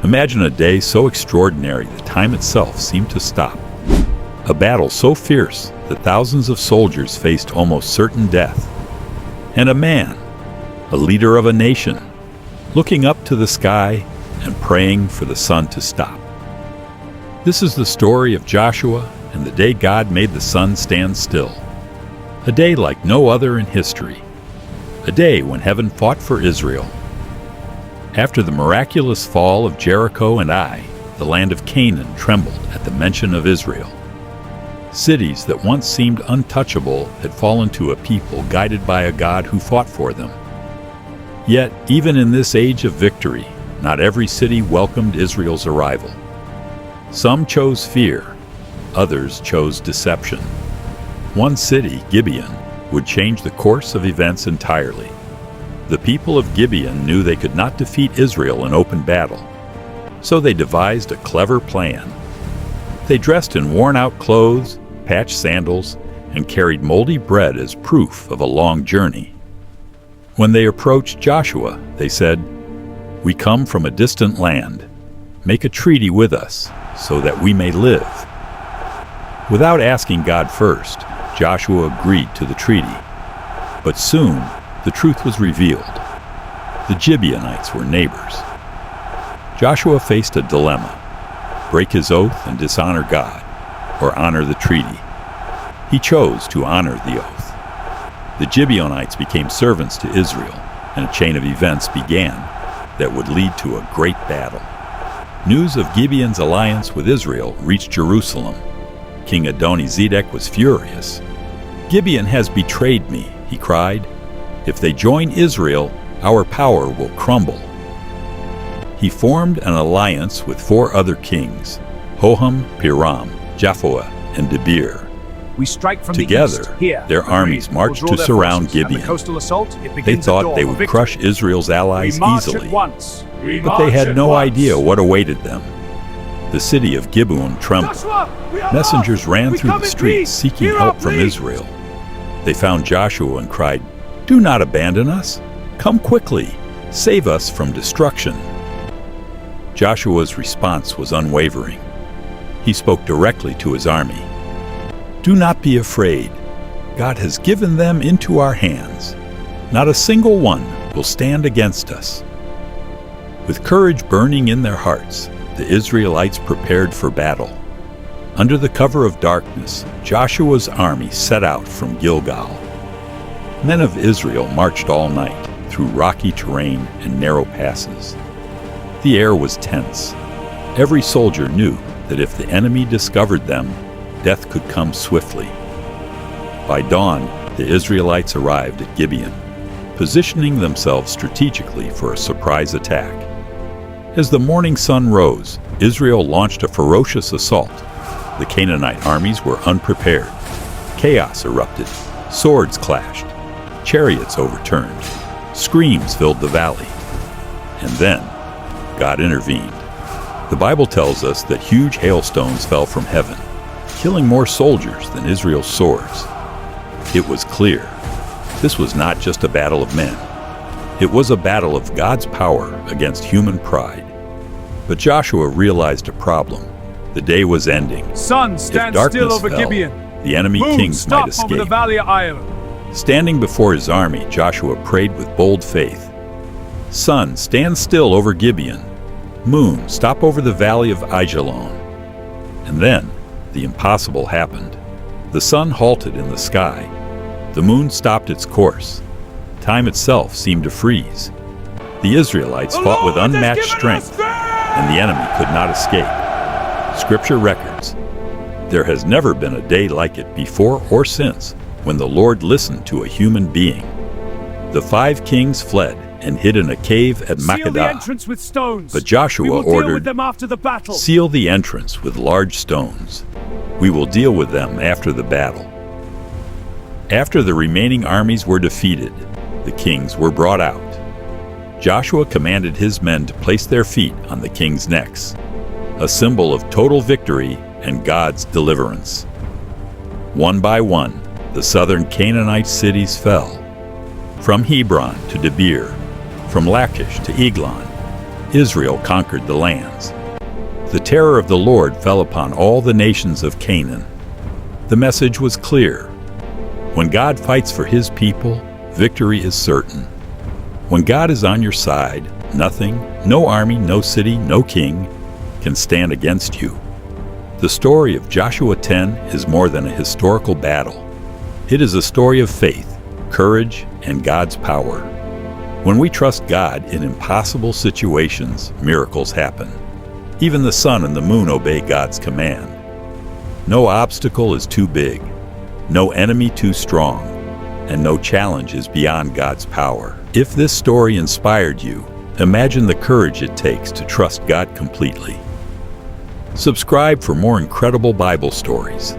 Imagine a day so extraordinary that time itself seemed to stop. A battle so fierce that thousands of soldiers faced almost certain death. And a man, a leader of a nation, looking up to the sky and praying for the sun to stop. This is the story of Joshua and the day God made the sun stand still. A day like no other in history. A day when heaven fought for Israel. After the miraculous fall of Jericho and Ai, the land of Canaan trembled at the mention of Israel. Cities that once seemed untouchable had fallen to a people guided by a God who fought for them. Yet, even in this age of victory, not every city welcomed Israel's arrival. Some chose fear, others chose deception. One city, Gibeon, would change the course of events entirely. The people of Gibeon knew they could not defeat Israel in open battle, so they devised a clever plan. They dressed in worn-out clothes, patched sandals, and carried moldy bread as proof of a long journey. When they approached Joshua, they said, "We come from a distant land. Make a treaty with us, so that we may live." Without asking God first, Joshua agreed to the treaty. But soon, the truth was revealed. The Gibeonites were neighbors. Joshua faced a dilemma: break his oath and dishonor God, or honor the treaty. He chose to honor the oath. The Gibeonites became servants to Israel, and a chain of events began that would lead to a great battle. News of Gibeon's alliance with Israel reached Jerusalem. King Adoni-Zedek was furious. "Gibeon has betrayed me," he cried. "If they join Israel, our power will crumble." He formed an alliance with 4 other kings, Hoham, Piram, Japhua, and Debir. We strike from Together, the east. Here, their armies marched to surround Gibeon. They thought they would crush Israel's allies easily, but they had no idea what awaited them. The city of Gibeon trembled. Messengers ran through the streets seeking help from Israel. They found Joshua and cried, "Do not abandon us. Come quickly. Save us from destruction." Joshua's response was unwavering. He spoke directly to his army. "Do not be afraid. God has given them into our hands. Not a single one will stand against us." With courage burning in their hearts, the Israelites prepared for battle. Under the cover of darkness, Joshua's army set out from Gilgal. Men of Israel marched all night through rocky terrain and narrow passes. The air was tense. Every soldier knew that if the enemy discovered them, death could come swiftly. By dawn, the Israelites arrived at Gibeon, positioning themselves strategically for a surprise attack. As the morning sun rose, Israel launched a ferocious assault. The Canaanite armies were unprepared. Chaos erupted. Swords clashed. Chariots overturned. Screams filled the valley. And then, God intervened. The Bible tells us that huge hailstones fell from heaven, killing more soldiers than Israel's swords. It was clear. This was not just a battle of men. It was a battle of God's power against human pride. But Joshua realized a problem. The day was ending. "Sun, stand still over Gibeon. The enemy Moon, kings might stop over the escape." valley of Ai. Standing before his army, Joshua prayed with bold faith. "Sun, stand still over Gibeon. Moon, stop over the valley of Ajalon." And then, the impossible happened. The sun halted in the sky. The moon stopped its course. Time itself seemed to freeze. The Israelites fought with unmatched strength, and the enemy could not escape. Scripture records, there has never been a day like it before or since when the Lord listened to a human being. The 5 kings fled and hid in a cave at Makkedah. But Joshua ordered, "Seal the entrance with large stones. We will deal with them after the battle." After the remaining armies were defeated, the kings were brought out. Joshua commanded his men to place their feet on the kings' necks, a symbol of total victory and God's deliverance. One by one, the southern Canaanite cities fell. From Hebron to Debir, from Lachish to Eglon, Israel conquered the lands. The terror of the Lord fell upon all the nations of Canaan. The message was clear. When God fights for his people, victory is certain. When God is on your side, nothing, no army, no city, no king, can stand against you. The story of Joshua 10 is more than a historical battle. It is a story of faith, courage, and God's power. When we trust God in impossible situations, miracles happen. Even the sun and the moon obey God's command. No obstacle is too big, no enemy too strong, and no challenge is beyond God's power. If this story inspired you, imagine the courage it takes to trust God completely. Subscribe for more incredible Bible stories.